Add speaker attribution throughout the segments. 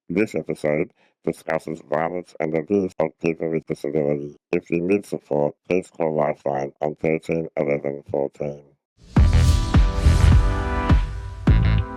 Speaker 1: This episode discusses violence and abuse of people with disability. If you need support, please call Lifeline on 13 11 14.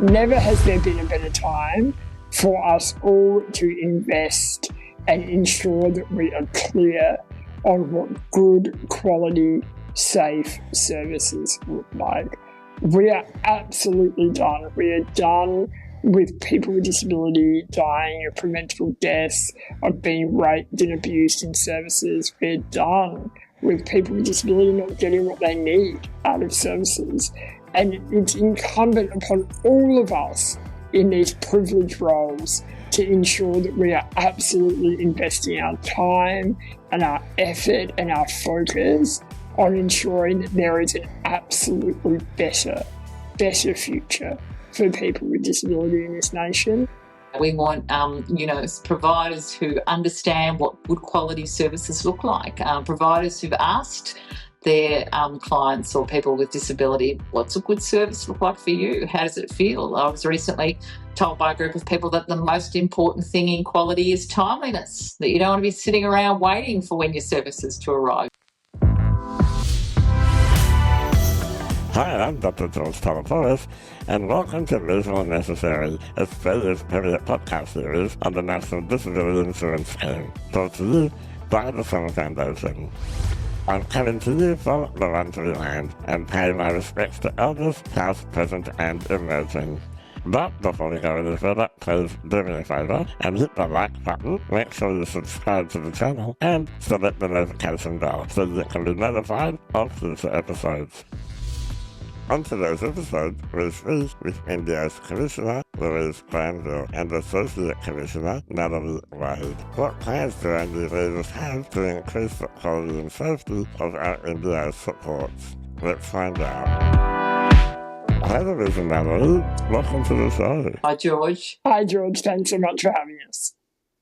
Speaker 2: Never has there been a better time for us all to invest and ensure that we are clear on what good, quality, safe services look like. We are absolutely done. We are done with people with disability dying of preventable deaths, of being raped and abused in services. We're done with people with disability not getting what they need out of services. And it's incumbent upon all of us in these privileged roles to ensure that we are absolutely investing our time and our effort and our focus on ensuring that there is an absolutely better future for people with disability in this nation.
Speaker 3: We want, providers who understand what good quality services look like, providers who've asked their clients or people with disability, what's a good service look like for you? How does it feel? I was recently told by a group of people that the most important thing in quality is timeliness, that you don't want to be sitting around waiting for when your services to arrive.
Speaker 1: Hi, I'm Dr. George Tolopoulos, and welcome to Reasonable and Necessary, Australia's premier podcast series on the National Disability Insurance Scheme, brought to you by the Summer Foundation. I'm coming to you from Wurundjeri land and pay my respects to elders, past, present and emerging. But before we go any further, please do me a favour and hit the like button, make sure you subscribe to the channel and select the notification bell so you can be notified of future episodes. On today's episode, we speak with NDIS Commissioner Louise Glanville and Associate Commissioner Natalie Wade. What plans do NDIS leaders have to increase the quality and safety of our NDIS supports? Let's find out. Hi Louise and Natalie, welcome to the show.
Speaker 3: Hi George.
Speaker 2: Hi George, thanks so much for having us.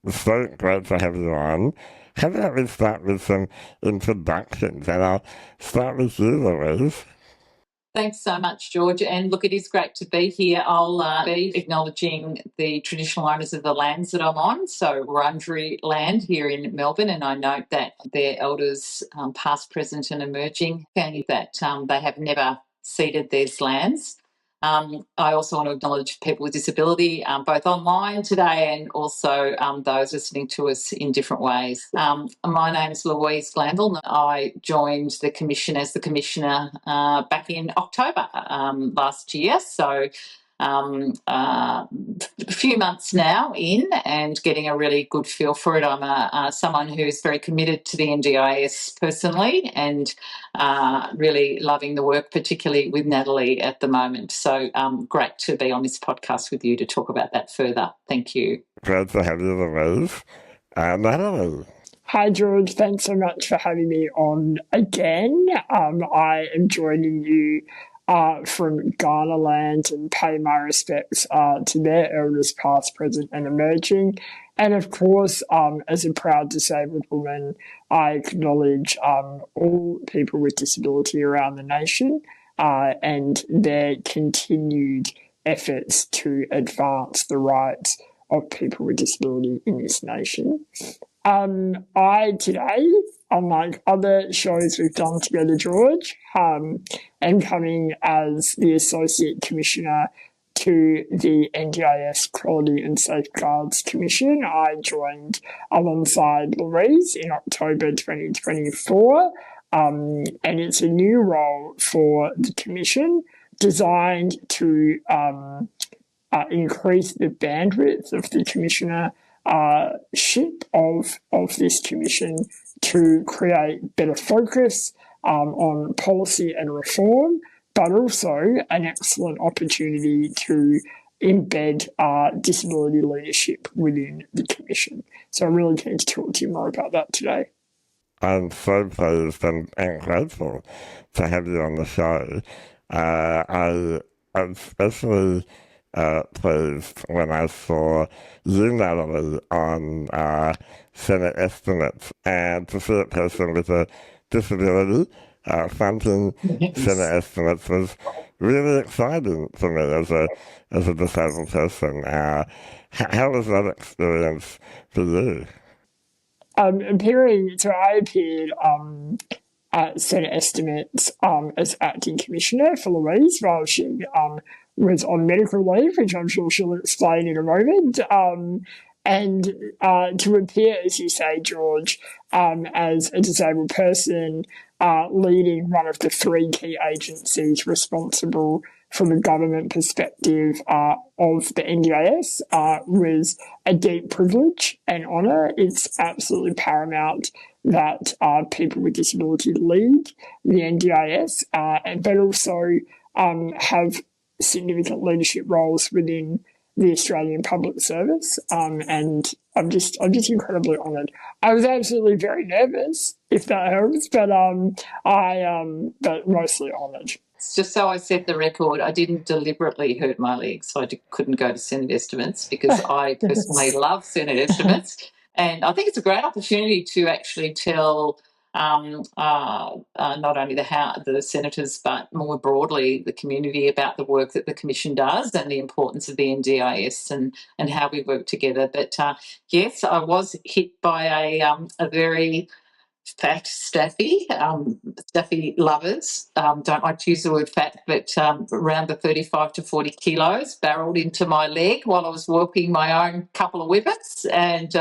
Speaker 1: It's so great to have you on. How about we start with some introductions, and I'll start with you, Louise.
Speaker 3: Thanks so much, George. And look, it is great to be here. I'll be acknowledging the traditional owners of the lands that I'm on, so Wurundjeri land here in Melbourne, and I note that their elders, past, present and emerging, that they have never ceded these lands. I also want to acknowledge people with disability, both online today and also those listening to us in different ways. My name is Louise Glanville. I joined the Commission as the Commissioner back in October last year, so a few months now in and getting a really good feel for it. I'm someone who's very committed to the NDIS personally and really loving the work, particularly with Natalie at the moment. So great to be on this podcast with you to talk about that further. Thank you.
Speaker 1: Glad to have you, Louise. Natalie.
Speaker 2: Hi George, thanks so much for having me on again. I am joining you from Ghana land and pay my respects to their elders past, present and emerging. And of course, as a proud disabled woman, I acknowledge all people with disability around the nation and their continued efforts to advance the rights of people with disability in this nation. Today, unlike other shows we've done together, George, am coming as the Associate Commissioner to the NDIS Quality and Safeguards Commission. I joined alongside Louise in October 2024, and it's a new role for the Commission designed to increase the bandwidth of the Commissioner ship of this commission to create better focus on policy and reform, but also an excellent opportunity to embed disability leadership within the commission. So I'm really keen to talk to you more about that today.
Speaker 1: I'm so pleased and grateful to have you on the show. I especially pleased when I saw you, Natalie, on Senate estimates, and to see a person with a disability funding Senate estimates was really exciting for me as a disabled person. How was that experience for you?
Speaker 2: I appeared at Senate Estimates as acting commissioner for Louise while she was on medical leave, which I'm sure she'll explain in a moment. And to appear, as you say, George, as a disabled person leading one of the three key agencies responsible from a government perspective of the NDIS was a deep privilege and honour. It's absolutely paramount that people with disability lead the NDIS, but also have significant leadership roles within the Australian Public Service, and I'm just incredibly honoured. I was absolutely very nervous, if that helps, but but mostly honoured.
Speaker 3: Just so I set the record, I didn't deliberately hurt my leg, so I couldn't go to Senate Estimates because I personally love Senate Estimates. And I think it's a great opportunity to actually tell not only the senators, but more broadly the community about the work that the Commission does and the importance of the NDIS and how we work together. But yes, I was hit by a very fat staffy. Staffy lovers don't like to use the word fat, but around the 35 to 40 kilos barreled into my leg while I was walking my own couple of whippets, and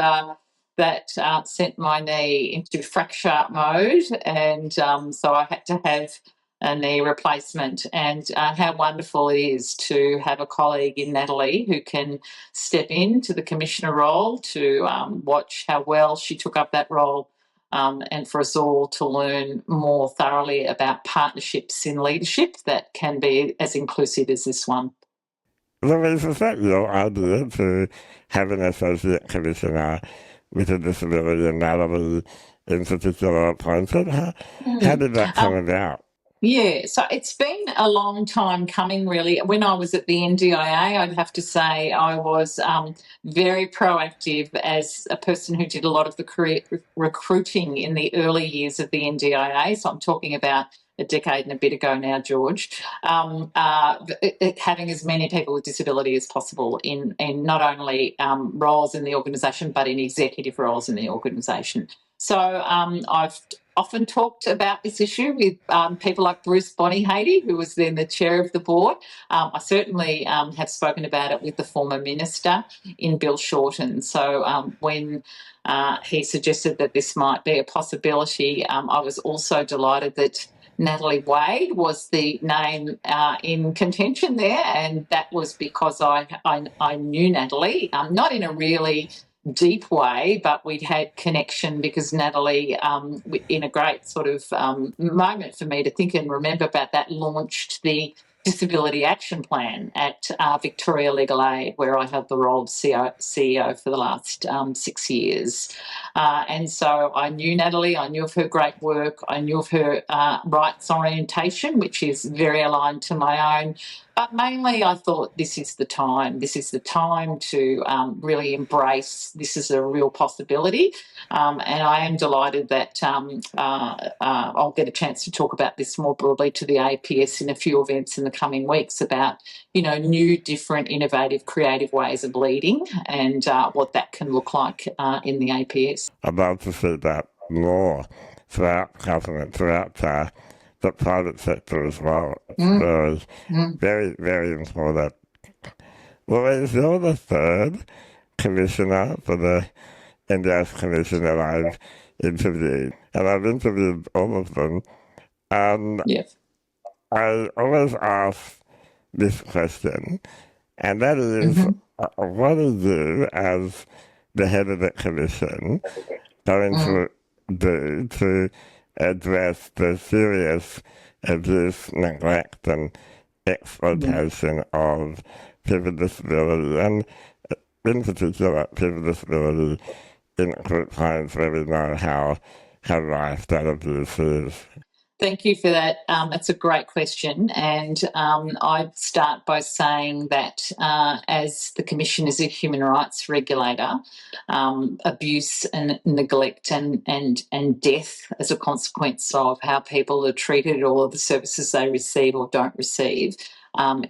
Speaker 3: that sent my knee into fracture mode, and so I had to have a knee replacement. And how wonderful it is to have a colleague in Natalie who can step into the commissioner role, to watch how well she took up that role. And for us all to learn more thoroughly about partnerships in leadership that can be as inclusive as this one.
Speaker 1: Louise, is that your idea to have an associate commissioner with a disability and Natalie in particular appointed? How did that come about?
Speaker 3: Yeah, so it's been a long time coming, really. When I was at the NDIA, I'd have to say I was very proactive as a person who did a lot of the career recruiting in the early years of the NDIA. So I'm talking about a decade and a bit ago now, George, having as many people with disability as possible in not only roles in the organisation, but in executive roles in the organisation. So I've often talked about this issue with people like Bruce Bonyhady, who was then the chair of the board. I certainly have spoken about it with the former minister in Bill Shorten. So when he suggested that this might be a possibility, I was also delighted that Natalie Wade was the name in contention there, and that was because I knew Natalie, not in a really deep way, but we'd had connection because Natalie, in a great sort of moment for me to think and remember about that, launched the Disability Action Plan at Victoria Legal Aid, where I had the role of CEO for the last 6 years. And so I knew Natalie, I knew of her great work, I knew of her rights orientation, which is very aligned to my own. But mainly I thought this is the time. This is the time to really embrace this is a real possibility. And I am delighted that I'll get a chance to talk about this more broadly to the APS in a few events in the coming weeks about, new, different, innovative, creative ways of leading and what that can look like in the APS.
Speaker 1: I'd love to see that more throughout government, throughout the private sector as well. It's very, very important. Louise, you're the third commissioner for the NDIS Commission that I've interviewed, and I've interviewed all of them.
Speaker 3: Yes.
Speaker 1: I always ask this question, and that is, what are you, as the head of the commission, going to do to address the serious abuse, neglect, and exploitation of people with disability, and in particular people with disability in group homes where we know how rife that abuse is?
Speaker 3: Thank you for that. That's a great question. And I'd start by saying that as the Commission is a human rights regulator, abuse and neglect and death as a consequence of how people are treated or the services they receive or don't receive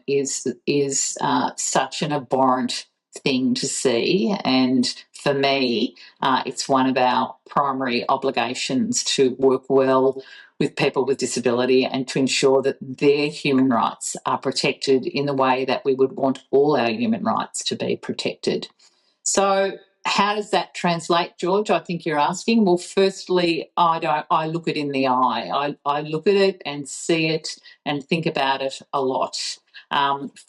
Speaker 3: is such an abhorrent thing to see, and for me, it's one of our primary obligations to work well with people with disability and to ensure that their human rights are protected in the way that we would want all our human rights to be protected. So how does that translate, George? I think you're asking. Well, firstly, I look it in the eye. I look at it and see it and think about it a lot.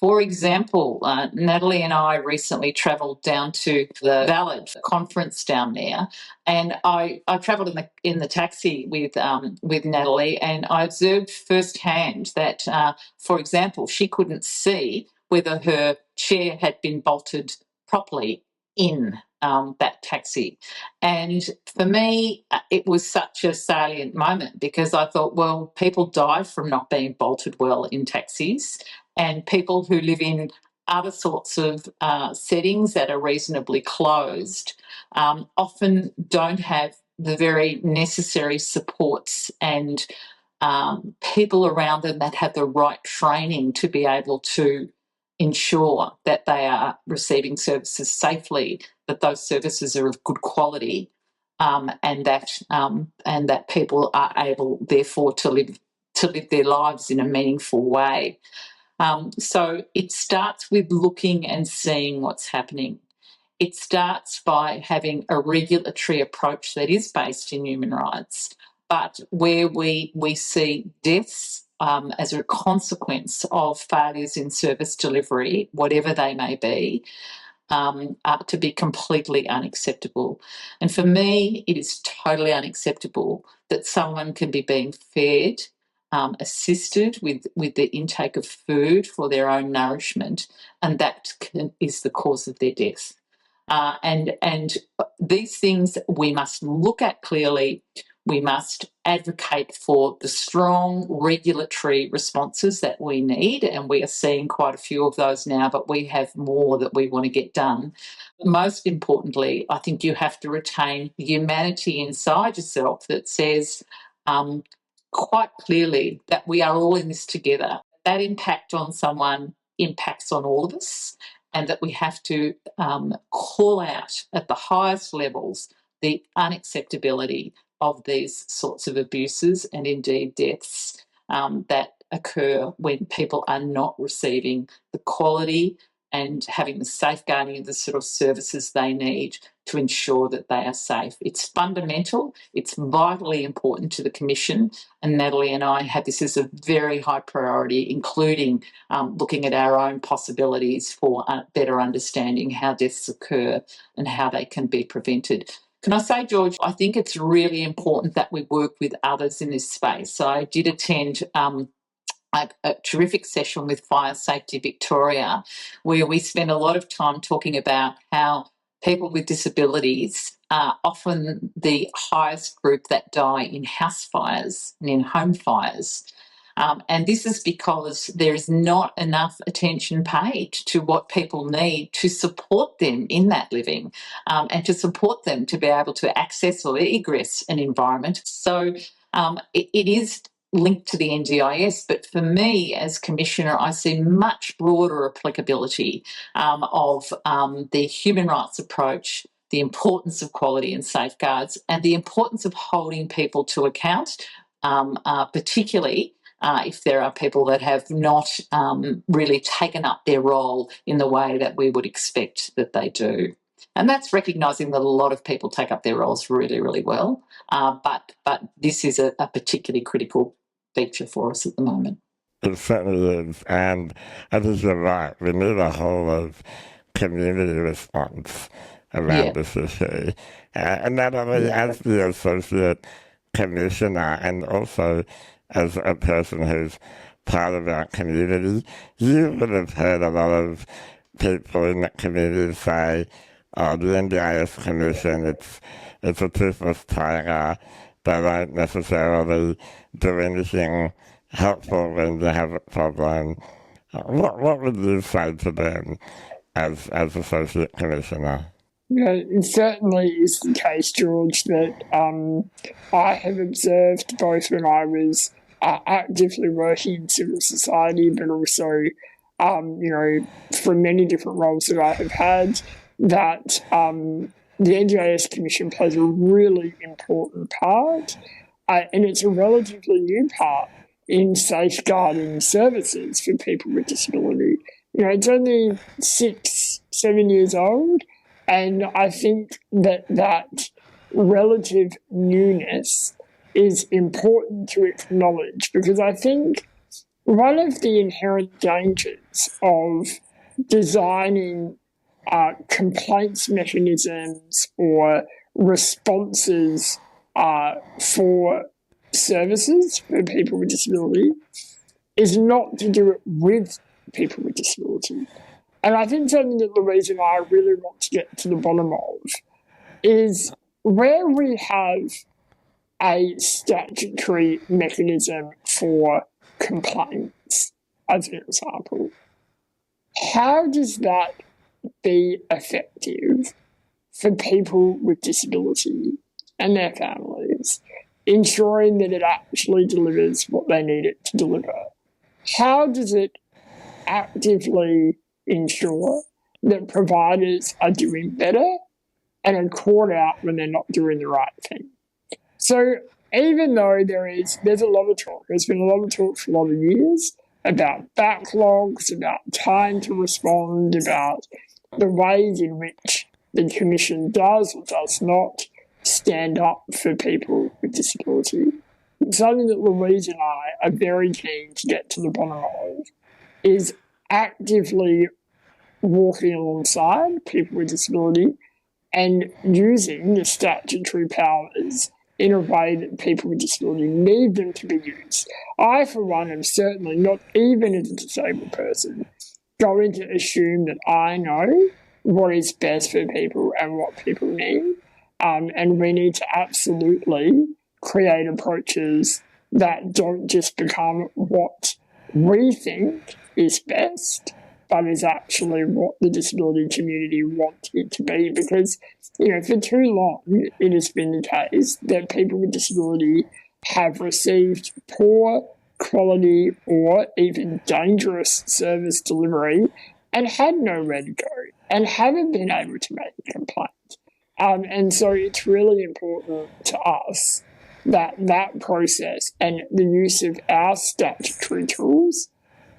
Speaker 3: For example, Natalie and I recently travelled down to the Valid conference down there, and I travelled in the taxi with Natalie, and I observed firsthand that, for example, she couldn't see whether her chair had been bolted properly in that taxi. And for me, it was such a salient moment because I thought, well, people die from not being bolted well in taxis, and people who live in other sorts of settings that are reasonably closed often don't have the very necessary supports and people around them that have the right training to be able to ensure that they are receiving services safely, that those services are of good quality, and that people are able, therefore, to live their lives in a meaningful way. So it starts with looking and seeing what's happening. It starts by having a regulatory approach that is based in human rights, but where we see deaths as a consequence of failures in service delivery, whatever they may be, to be completely unacceptable. And for me, it is totally unacceptable that someone can be being fed, assisted with the intake of food for their own nourishment, and that is the cause of their death. And these things we must look at clearly. We must advocate for the strong regulatory responses that we need, and we are seeing quite a few of those now, but we have more that we want to get done. Most importantly, I think you have to retain the humanity inside yourself that says quite clearly that we are all in this together. That impact on someone impacts on all of us, and that we have to call out at the highest levels the unacceptability of these sorts of abuses and indeed deaths that occur when people are not receiving the quality and having the safeguarding of the sort of services they need to ensure that they are safe. It's fundamental, it's vitally important to the Commission, and Natalie and I have this as a very high priority, including looking at our own possibilities for better understanding how deaths occur and how they can be prevented. Can I say, George, I think it's really important that we work with others in this space. So I did attend a terrific session with Fire Safety Victoria, where we spend a lot of time talking about how people with disabilities are often the highest group that die in house fires and in home fires. And this is because there is not enough attention paid to what people need to support them in that living and to support them to be able to access or egress an environment. So it is linked to the NDIS, but for me as Commissioner, I see much broader applicability of the human rights approach, the importance of quality and safeguards, and the importance of holding people to account, particularly if there are people that have not really taken up their role in the way that we would expect that they do. And that's recognising that a lot of people take up their roles really, really well, but this is a particularly critical feature for us at the moment.
Speaker 1: It certainly is, and I think you're right. We need a whole of community response around this issue. And not only as the Associate Commissioner and also as a person who's part of our community, you would have heard a lot of people in that community say, oh, the NDIS Commission, it's a toothless tiger. They don't necessarily do anything helpful when they have a problem. What would you say to them as Associate Commissioner?
Speaker 2: Yeah, it certainly is the case, George, that I have observed both when I was actively working in civil society, but also for many different roles that I have had, that the NDIS Commission plays a really important part, and it's a relatively new part in safeguarding services for people with disability. It's only 6-7 years old, and I think that relative newness is important to acknowledge, because I think one of the inherent dangers of designing complaints mechanisms or responses for services for people with disability is not to do it with people with disability. And I think something that Louise and I really want to get to the bottom of is where we have a statutory mechanism for complaints, as an example. How does that be effective for people with disability and their families, ensuring that it actually delivers what they need it to deliver? How does it actively ensure that providers are doing better and are caught out when they're not doing the right thing? So even though there's a lot of talk, there's been a lot of talk for a lot of years about backlogs, about time to respond, about the ways in which the Commission does or does not stand up for people with disability. Something that Louise and I are very keen to get to the bottom of is actively walking alongside people with disability and using the statutory powers in a way that people with disability need them to be used. I, for one, am certainly not, even as a disabled person, going to assume that I know what is best for people and what people need. And we need to absolutely create approaches that don't just become what we think is best, but is actually what the disability community wants it to be. Because, for too long, it has been the case that people with disability have received poor quality or even dangerous service delivery and had nowhere to go and haven't been able to make a complaint. And so it's really important to us that process and the use of our statutory tools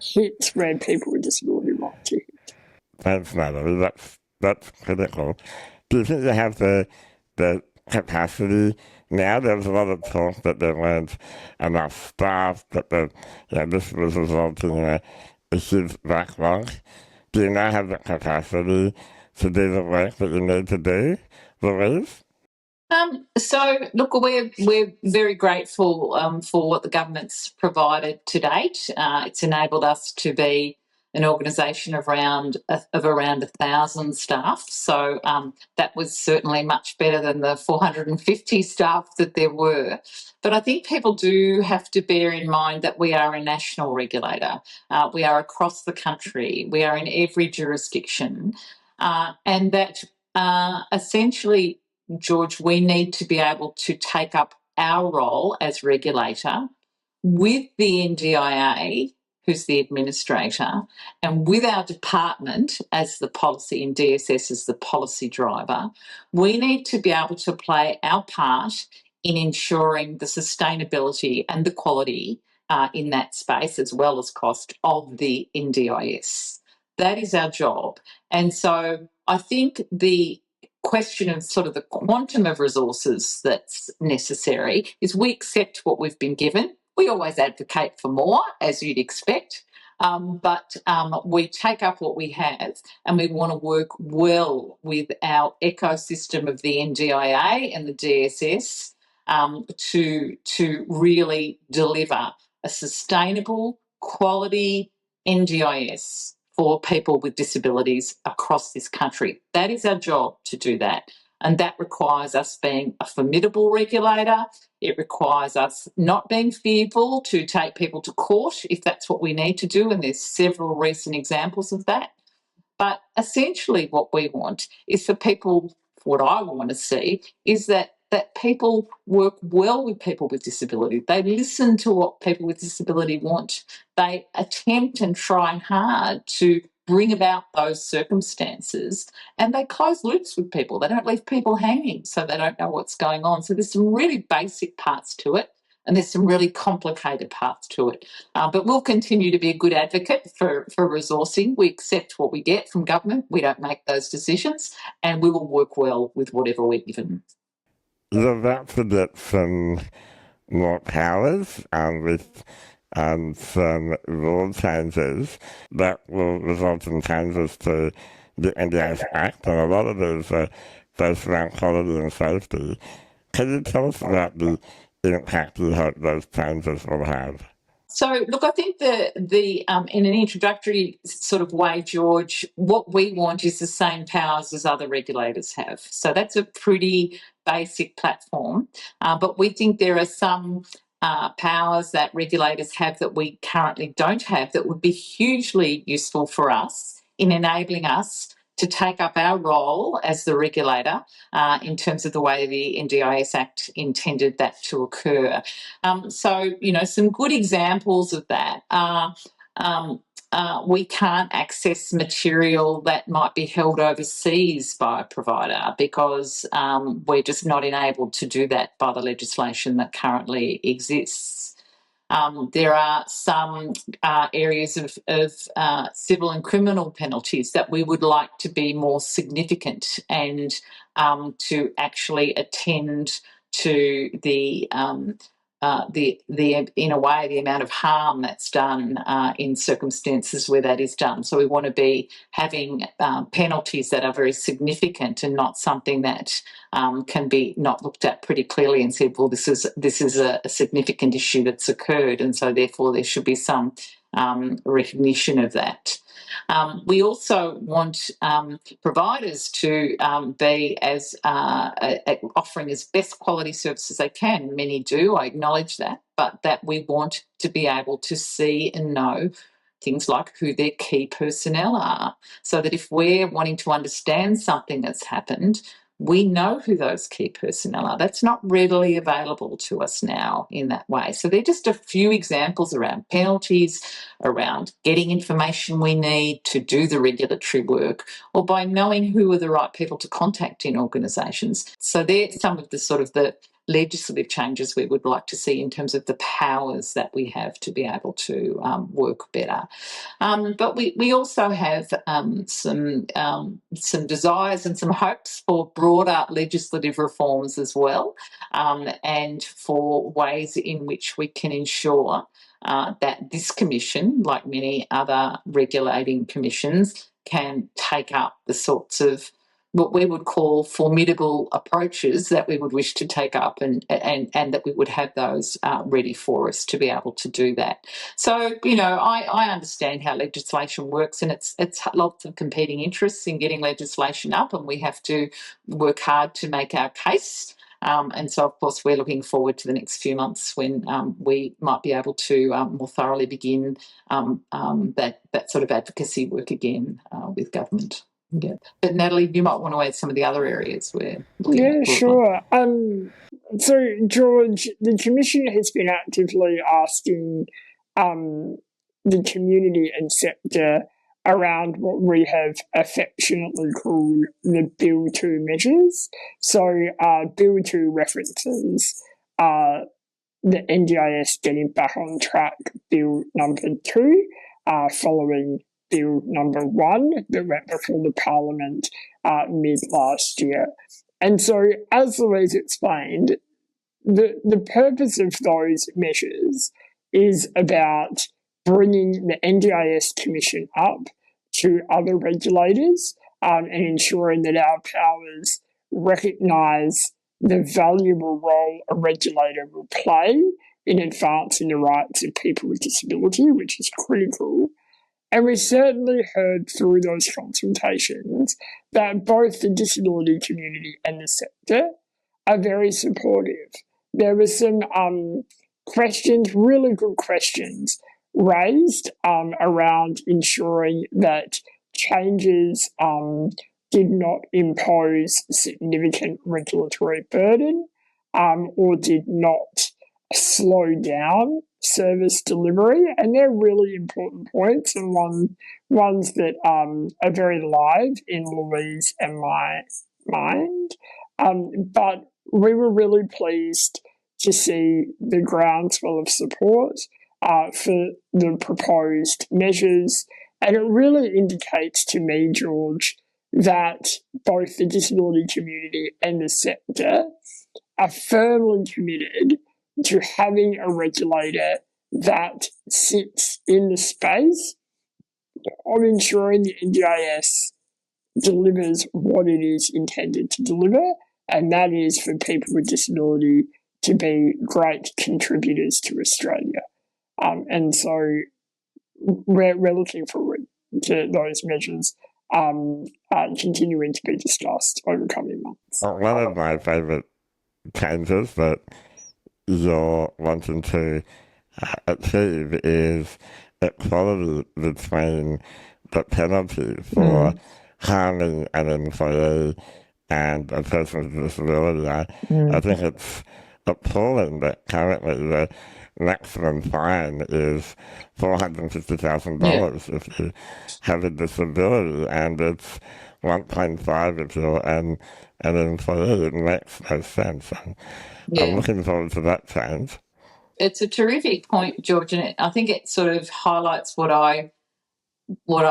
Speaker 2: hits where people with disability want to hit.
Speaker 1: Thanks, Natalie. That's critical. Do you think they have the capacity now? There's a lot of talk that there weren't enough staff, that this was resulting in a huge backlog. Do you now have the capacity to do the work that you need to do, Louise?
Speaker 3: So, look, we're very grateful for what the government's provided to date. It's enabled us to be an organisation of around 1,000 staff. So that was certainly much better than the 450 staff that there were. But I think people do have to bear in mind that we are a national regulator. We are across the country. We are in every jurisdiction. And that essentially, George, we need to be able to take up our role as regulator with the NDIA, who's the administrator, and with our department as the policy and DSS as the policy driver. We need to be able to play our part in ensuring the sustainability and the quality in that space, as well as cost, of the NDIS. That is our job. And so I think the question of sort of the quantum of resources that's necessary is we accept what we've been given. We always advocate for more, as you'd expect, but we take up what we have and we want to work well with our ecosystem of the NDIA and the DSS to really deliver a sustainable, quality NDIS for people with disabilities across this country. That is our job, to do that. And that requires us being a formidable regulator. It requires us not being fearful to take people to court if that's what we need to do, and there's several recent examples of that. But essentially what we want is for people, what I want to see is that that people work well with people with disability. They listen to what people with disability want. They attempt and try hard to bring about those circumstances, and they close loops with people. They don't leave people hanging, so they don't know what's going on. So there's some really basic parts to it, and there's some really complicated parts to it. But we'll continue to be a good advocate for resourcing. We accept what we get from government. We don't make those decisions, and we will work well with whatever we're given.
Speaker 1: You're about to get some more powers with some rule changes that will result in changes to the NDIS Act, and a lot of those are based around quality and safety. Can you tell us about the impact you hope those changes will have?
Speaker 3: So, look, I think the in an introductory sort of way, George, what we want is the same powers as other regulators have. So that's a pretty basic platform. But we think there are some powers that regulators have that we currently don't have that would be hugely useful for us in enabling us to take up our role as the regulator in terms of the way the NDIS Act intended that to occur. So, some good examples of that are we can't access material that might be held overseas by a provider because we're just not enabled to do that by the legislation that currently exists. There are some areas of civil and criminal penalties that we would like to be more significant and to actually attend to the in a way the amount of harm that's done in circumstances where that is done. So we want to be having penalties that are very significant and not something that can be not looked at pretty clearly and said, well, this is a significant issue that's occurred, and so therefore there should be some recognition of that. We also want providers to be as offering as best quality services they can. Many do, I acknowledge that, but that we want to be able to see and know things like who their key personnel are, so that if we're wanting to understand something that's happened, we know who those key personnel are. That's not readily available to us now in that way. So they're just a few examples around penalties, around getting information we need to do the regulatory work, or by knowing who are the right people to contact in organisations. So they're some of the sort of the legislative changes we would like to see in terms of the powers that we have to be able to work better. But we also have some desires and some hopes for broader legislative reforms as well, and for ways in which we can ensure that this commission, like many other regulating commissions, can take up the sorts of what we would call formidable approaches that we would wish to take up, and that we would have those ready for us to be able to do that. So, I understand how legislation works, and it's lots of competing interests in getting legislation up, and we have to work hard to make our case. And so, of course, we're looking forward to the next few months when we might be able to more thoroughly begin that sort of advocacy work again with government. Yeah. But Natalie, you might want to add some of the other areas where.
Speaker 2: Yeah, sure. So, George, the Commission has been actively asking the community and sector around what we have affectionately called the Bill 2 measures. So, Bill 2 references the NDIS getting back on track Bill number 2 following Bill number 1 that went before the Parliament mid last year. And so, as Louise explained, the purpose of those measures is about bringing the NDIS Commission up to other regulators and ensuring that our powers recognise the valuable role a regulator will play in advancing the rights of people with disability, which is critical. And we certainly heard through those consultations that both the disability community and the sector are very supportive. There were some questions, really good questions, raised around ensuring that changes did not impose significant regulatory burden or did not slow down service delivery. And they're really important points and ones that are very live in Louise and my mind. But we were really pleased to see the groundswell of support for the proposed measures. And it really indicates to me, George, that both the disability community and the sector are firmly committed to having a regulator that sits in the space of ensuring the NDIS delivers what it is intended to deliver, and that is for people with disability to be great contributors to Australia. And so we're looking forward to those measures continuing to be discussed over coming months.
Speaker 1: One of my favourite changes that you're wanting to achieve is equality between the penalty for harming an employee and a person with disability. I think it's appalling that currently the maximum fine is $450,000 if you have a disability, and it's 1.5 if you're an employee. It makes no sense. I'm looking forward to that change.
Speaker 3: It's a terrific point, George, and I think it sort of highlights what I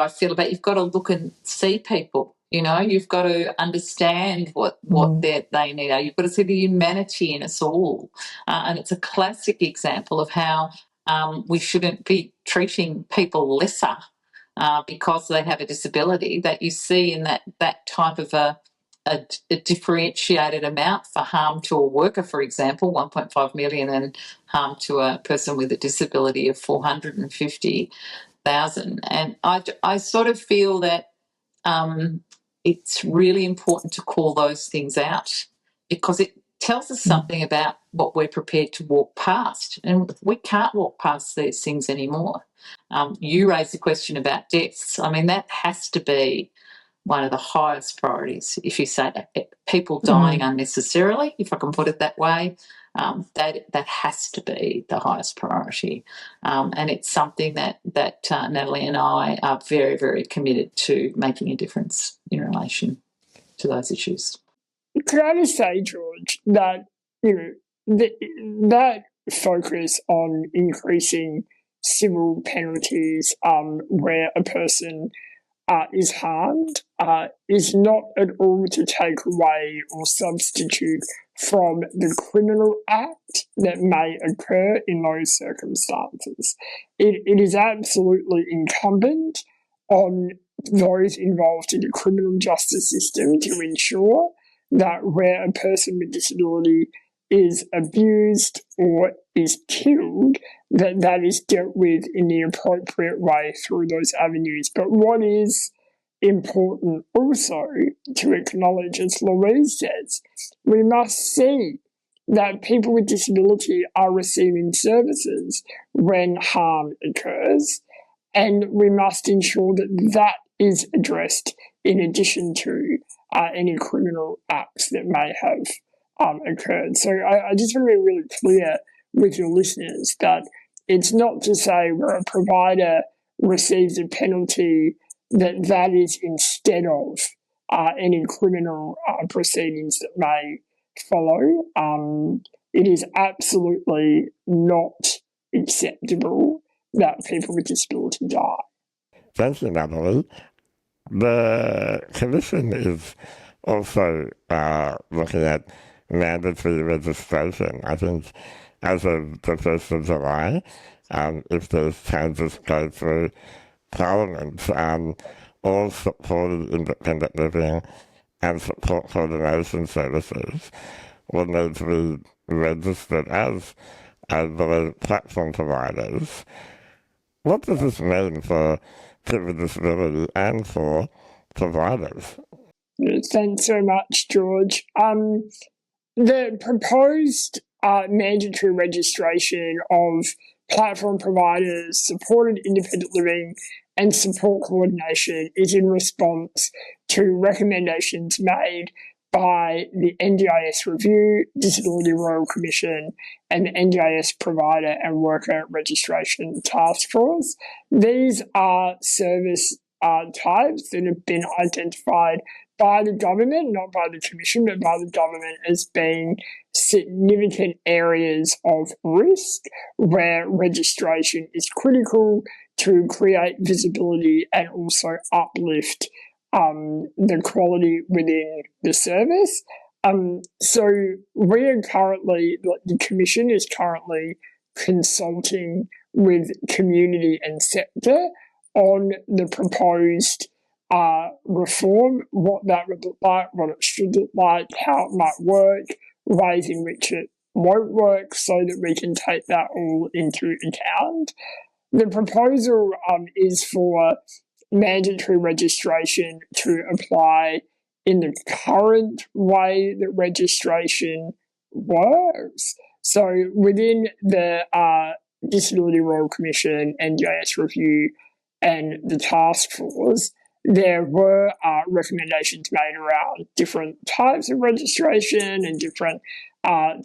Speaker 3: feel about. You've got to look and see people. You know, you've got to understand what they need. You've got to see the humanity in us all, and it's a classic example of how we shouldn't be treating people lesser because they have a disability. That you see in that type of a differentiated amount for harm to a worker, for example, 1.5 million, and harm to a person with a disability of 450,000. And I sort of feel that it's really important to call those things out because it tells us something about what we're prepared to walk past. And we can't walk past these things anymore. You raised the question about deaths. I mean, that has to be one of the highest priorities. If you say people dying unnecessarily, if I can put it that way, that has to be the highest priority. And it's something that Natalie and I are very, very committed to making a difference in relation to those issues.
Speaker 2: Could I just say, George, that that focus on increasing civil penalties where a person is harmed is not at all to take away or substitute from the criminal act that may occur in those circumstances. It is absolutely incumbent on those involved in the criminal justice system to ensure that where a person with disability is abused or is killed, that is dealt with in the appropriate way through those avenues. But what is important also to acknowledge, as Louise says, we must see that people with disability are receiving services when harm occurs, and we must ensure that that is addressed in addition to any criminal acts that may have occurred. So I just want to be really clear with your listeners that it's not to say where a provider receives a penalty that is instead of any criminal proceedings that may follow. It is absolutely not acceptable that people with disability die.
Speaker 1: Thank you, Natalie. The Commission is also looking at mandatory registration. I think as of the 1st of July, if those changes go through Parliament, all supported independent living and support coordination services will need to be registered as, I believe, platform providers. What does this mean for people with disability and for providers?
Speaker 2: Thanks so much, George. The proposed mandatory registration of platform providers, supported independent living and support coordination is in response to recommendations made by the NDIS Review, Disability Royal Commission, and the NDIS Provider and Worker Registration Task Force. These are service types that have been identified by the government, not by the Commission, but by the government as being significant areas of risk where registration is critical to create visibility and also uplift the quality within the service. So we are currently, the Commission is currently consulting with community and sector on the proposed reform, what that would look like, what it should look like, how it might work, ways in which it won't work, so that we can take that all into account. The proposal is for mandatory registration to apply in the current way that registration works. So within the Disability Royal Commission, NDIS Review, and the task force, there were recommendations made around different types of registration and different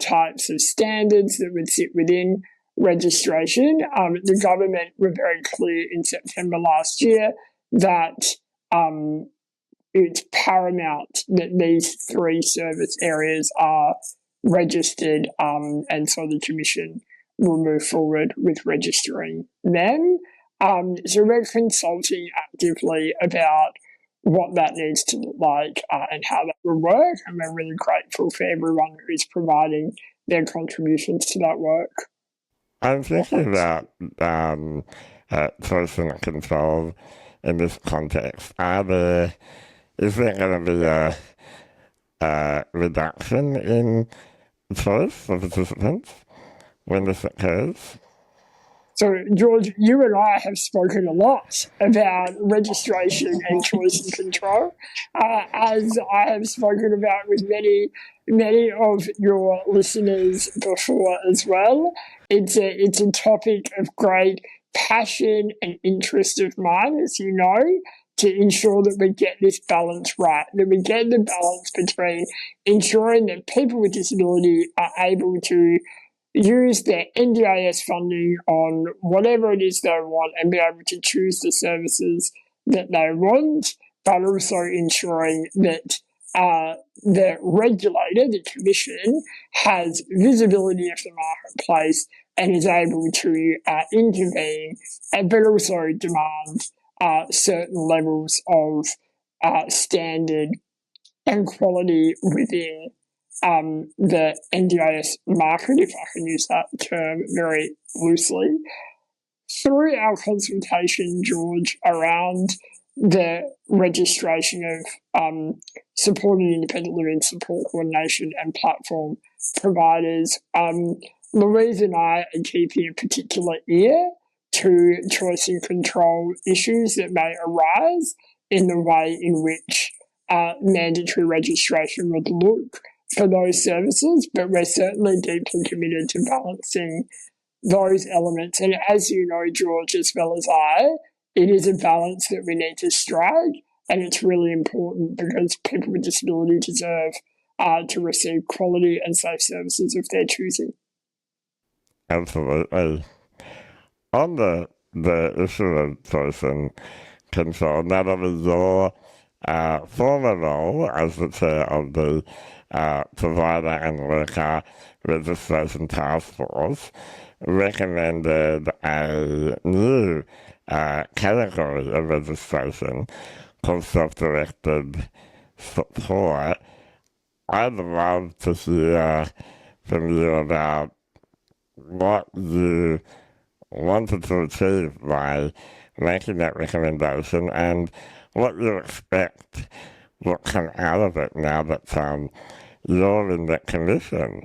Speaker 2: types of standards that would sit within registration. The government were very clear in September last year that it's paramount that these three service areas are registered, and so the Commission will move forward with registering them. So we're consulting actively about what that needs to look like and how that will work, and we're really grateful for everyone who's providing their contributions to that work.
Speaker 1: I'm thinking about personal control in this context. Is there going to be a reduction in choice for participants when this occurs?
Speaker 2: So, George, you and I have spoken a lot about registration and choice and control, as I have spoken about with many of your listeners before as well. It's a topic of great passion and interest of mine, as you know, to ensure that we get this balance right, that we get the balance between ensuring that people with disability are able to use their NDIS funding on whatever it is they want and be able to choose the services that they want, but also ensuring that the regulator, the Commission, has visibility of the marketplace and is able to intervene, but also demand certain levels of standard and quality within the NDIS market, if I can use that term very loosely. Through our consultation, George, around the registration of supported independent living support coordination and platform providers, Louise and I are keeping a particular ear to choice and control issues that may arise in the way in which mandatory registration would look for those services, but we're certainly deeply committed to balancing those elements. And as you know, George, as well as I, it is a balance that we need to strike, and it's really important because people with disability deserve to receive quality and safe services of their choosing.
Speaker 1: Absolutely. On the issue of choice and control, not only your former role as the chair of the Provider and Worker Registration Task Force recommended a new category of registration called self-directed support. I'd love to hear from you about what you wanted to achieve by making that recommendation and what you expect will come out of it now that you're in that commission.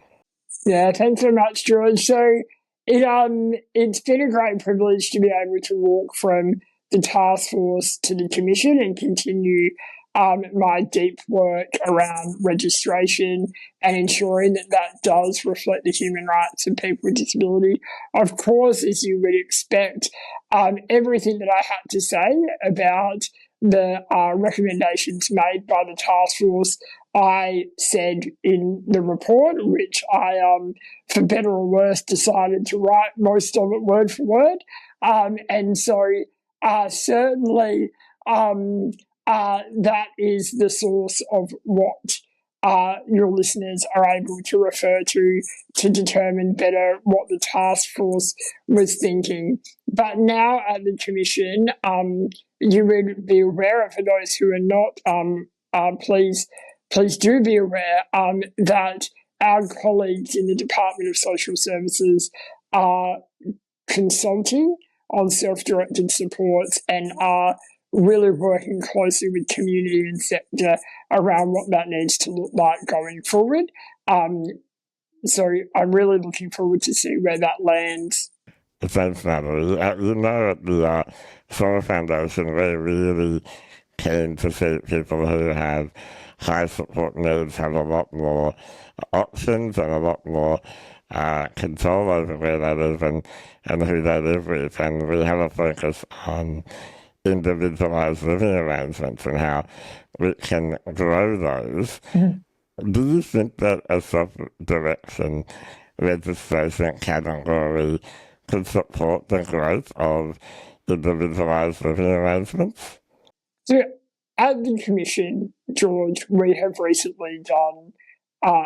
Speaker 2: Yeah, thanks so much, George. So it's been a great privilege to be able to walk from the task force to the commission and continue my deep work around registration and ensuring that that does reflect the human rights of people with disability. Of course, as you would expect, everything that I had to say about the recommendations made by the task force I said in the report, which I, for better or worse, decided to write most of it word for word. And so certainly that is the source of what your listeners are able to refer to determine better what the task force was thinking. But now at the Commission, you would be aware, for those who are not, please do be aware that our colleagues in the Department of Social Services are consulting on self-directed supports and are really working closely with community and sector around what that needs to look like going forward. So I'm really looking forward to see where that lands.
Speaker 1: Thanks, Natalie. You know, at the Solar Foundation, we're really keen to see people who have high support needs have a lot more options and a lot more control over where they live and who they live with. And we have a focus on individualised living arrangements and how we can grow those. Mm-hmm. Do you think that a self-direction registration category could support the growth of individualised living arrangements?
Speaker 2: So at the Commission, George, we have recently done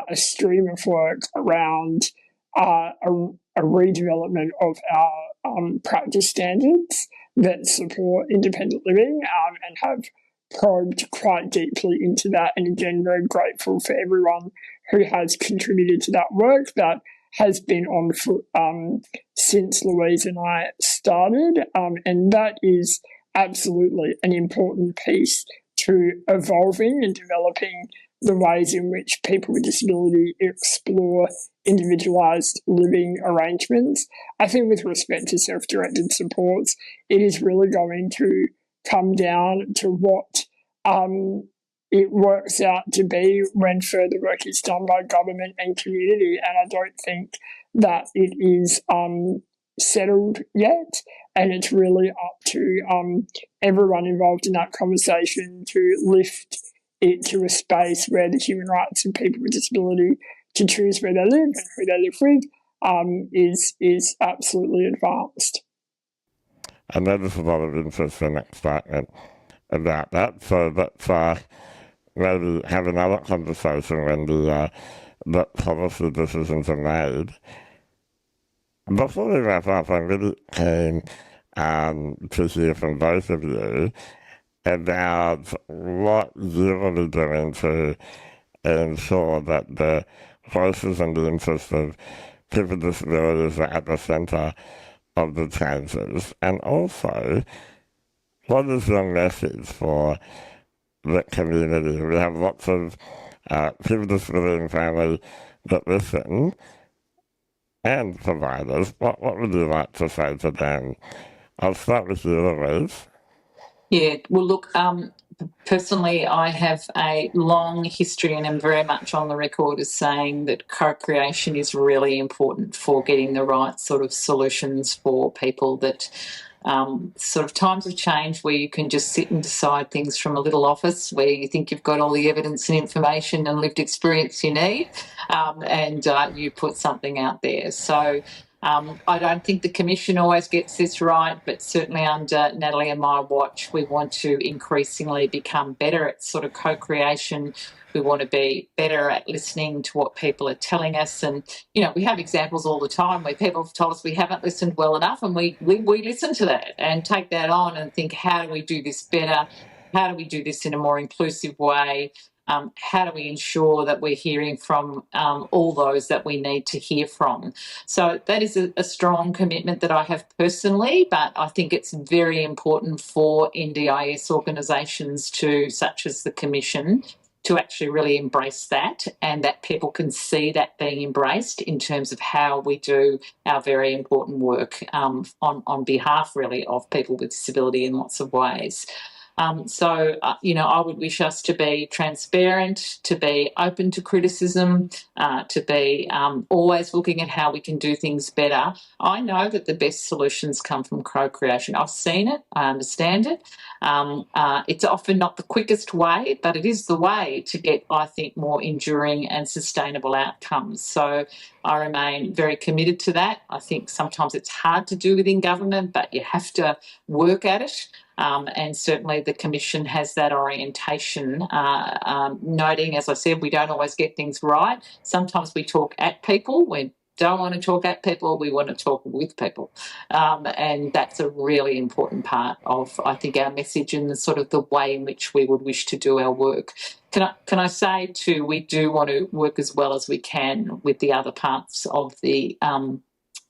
Speaker 2: a stream of work around a redevelopment of our practice standards that support independent living and have probed quite deeply into that. And again, very grateful for everyone who has contributed to that work that has been on foot since Louise and I started. And that is absolutely an important piece to evolving and developing the ways in which people with disability explore individualised living arrangements. I think with respect to self-directed supports, it is really going to come down to what it works out to be when further work is done by government and community. And I don't think that it is settled yet. And it's really up to everyone involved in that conversation to lift it to a space where the human rights of people with disability to choose where they live and who they live with is absolutely advanced.
Speaker 1: And there's a lot of interesting excitement about that. So let's maybe have another conversation when the policy decisions are made. Before we wrap up, I'm really keen to hear from both of you about what you will be doing to ensure that the voices and the interests of people with disabilities are at the centre of the changes. And also, what is your message for the community? We have lots of people with disability and families that listen, and providers. What would you like to say to them? I'll start with you, Louise.
Speaker 3: Yeah, well, look, personally, I have a long history and am very much on the record as saying that co-creation is really important for getting the right sort of solutions for people that sort of times of change where you can just sit and decide things from a little office where you think you've got all the evidence and information and lived experience you need, and you put something out there. So I don't think the Commission always gets this right, but certainly under Natalie and my watch, we want to increasingly become better at sort of co-creation. We want to be better at listening to what people are telling us. And, you know, we have examples all the time where people have told us we haven't listened well enough, and we listen to that and take that on and think, how do we do this better? How do we do this in a more inclusive way? How do we ensure that we're hearing from all those that we need to hear from? So that is a strong commitment that I have personally, but I think it's very important for NDIS organisations such as the Commission, to actually really embrace that, and that people can see that being embraced in terms of how we do our very important work on behalf really of people with disability in lots of ways. I would wish us to be transparent, to be open to criticism, to be always looking at how we can do things better. I know that the best solutions come from co-creation. I've seen it. I understand it. It's often not the quickest way, but it is the way to get, I think, more enduring and sustainable outcomes. So I remain very committed to that. I think sometimes it's hard to do within government, but you have to work at it. And certainly the Commission has that orientation, noting, as I said, we don't always get things right. Sometimes we talk at people. We don't want to talk at people. We want to talk with people. And that's a really important part of, I think, our message and the sort of the way in which we would wish to do our work. Can I say too, we do want to work as well as we can with the other parts of the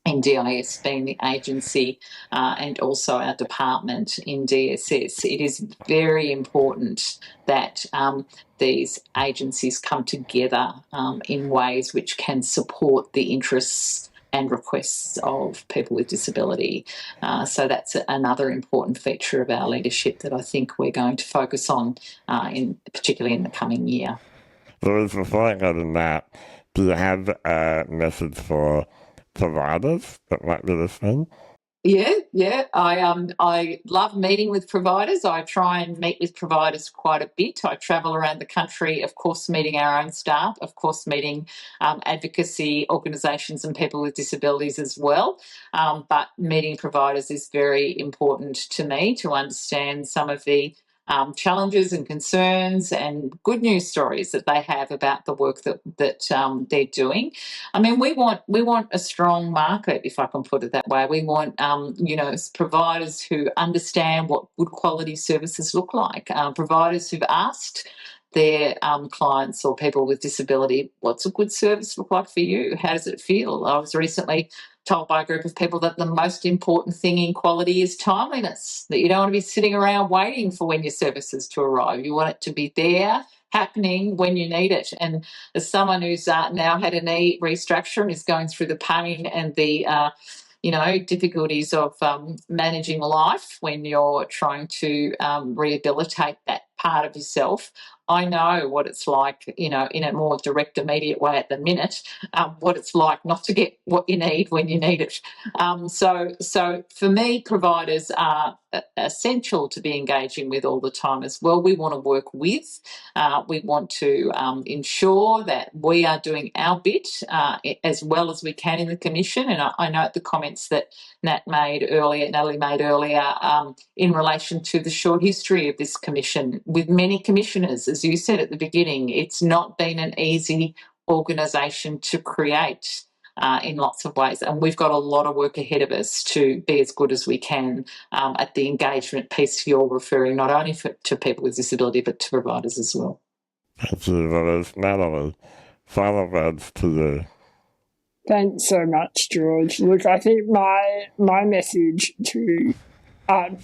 Speaker 3: NDIS, being the agency, and also our department in DSS. It is very important that these agencies come together in ways which can support the interests and requests of people with disability. So that's another important feature of our leadership that I think we're going to focus on, particularly in the coming year.
Speaker 1: Louise, before I go to that, do you have a message for providers that might be listening?
Speaker 3: Yeah. I love meeting with providers. I try and meet with providers quite a bit. I travel around the country, of course, meeting our own staff, of course, meeting advocacy organisations and people with disabilities as well. But meeting providers is very important to me to understand some of the challenges and concerns and good news stories that they have about the work that they're doing. I mean, we want a strong market, if I can put it that way. We want providers who understand what good quality services look like. Providers who've asked their clients or people with disability, what's a good service look like for you? How does it feel? I was recently told by a group of people that the most important thing in quality is timeliness, that you don't want to be sitting around waiting for when your services to arrive. You want it to be there, happening when you need it. And as someone who's now had a knee restructure and is going through the pain and the difficulties of managing life when you're trying to rehabilitate that part of yourself, I know what it's like, in a more direct, immediate way at the minute, what it's like not to get what you need when you need it. So for me, providers are essential to be engaging with all the time as well. We want to work with. We want to ensure that we are doing our bit as well as we can in the Commission. And I note the comments that Natalie made earlier in relation to the short history of this Commission. With many commissioners, as you said at the beginning, it's not been an easy organisation to create in lots of ways. And we've got a lot of work ahead of us to be as good as we can at the engagement piece you're referring, not only to people with disability, but to providers as well.
Speaker 1: Thank you, Louise. Natalie, final words to you.
Speaker 2: Thanks so much, George. Look, I think my message to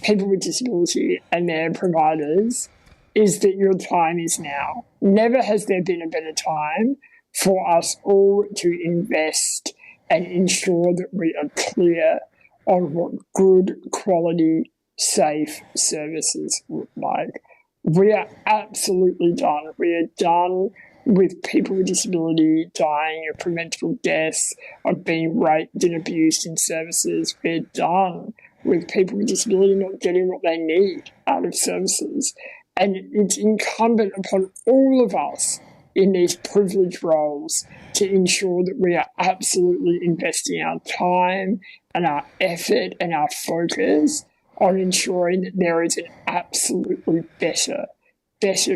Speaker 2: people with disability and their providers is that your time is now. Never has there been a better time for us all to invest and ensure that we are clear on what good, quality, safe services look like. We are absolutely done. We are done with people with disability dying of preventable deaths, of being raped and abused in services. We're done with people with disability not getting what they need out of services. And it's incumbent upon all of us in these privileged roles to ensure that we are absolutely investing our time and our effort and our focus on ensuring that there is an absolutely better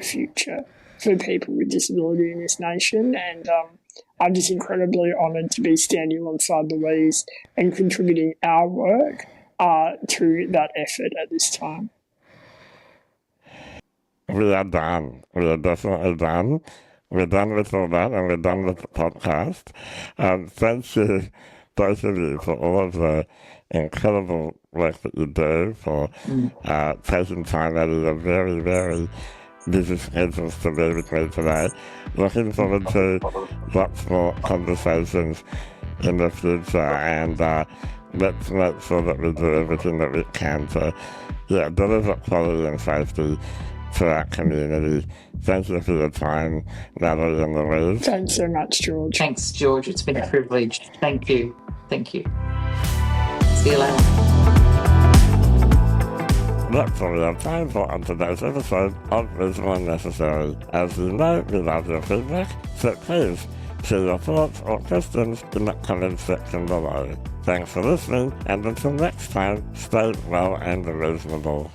Speaker 2: future for people with disability in this nation. And I'm just incredibly honoured to be standing alongside Louise and contributing our work to that effort at this time.
Speaker 1: We are done. We are definitely done. We're done with all that, and we're done with the podcast. Thank you, both of you, for all of the incredible work that you do, for taking time out of your very, very busy schedules to be with me today. Looking forward to lots more conversations in the future, and let's make sure that we do everything that we can to deliver quality and safety to our community. Thank you for your time, Natalie and Louise.
Speaker 2: Thanks so much, George.
Speaker 3: Thanks, George. It's been a privilege. Thank you. Thank you. See you later.
Speaker 1: That's all we have time for on today's episode of Reasonable and Necessary. As you know, we love your feedback, so please share your thoughts or questions in the comments section below. Thanks for listening, and until next time, stay well and reasonable.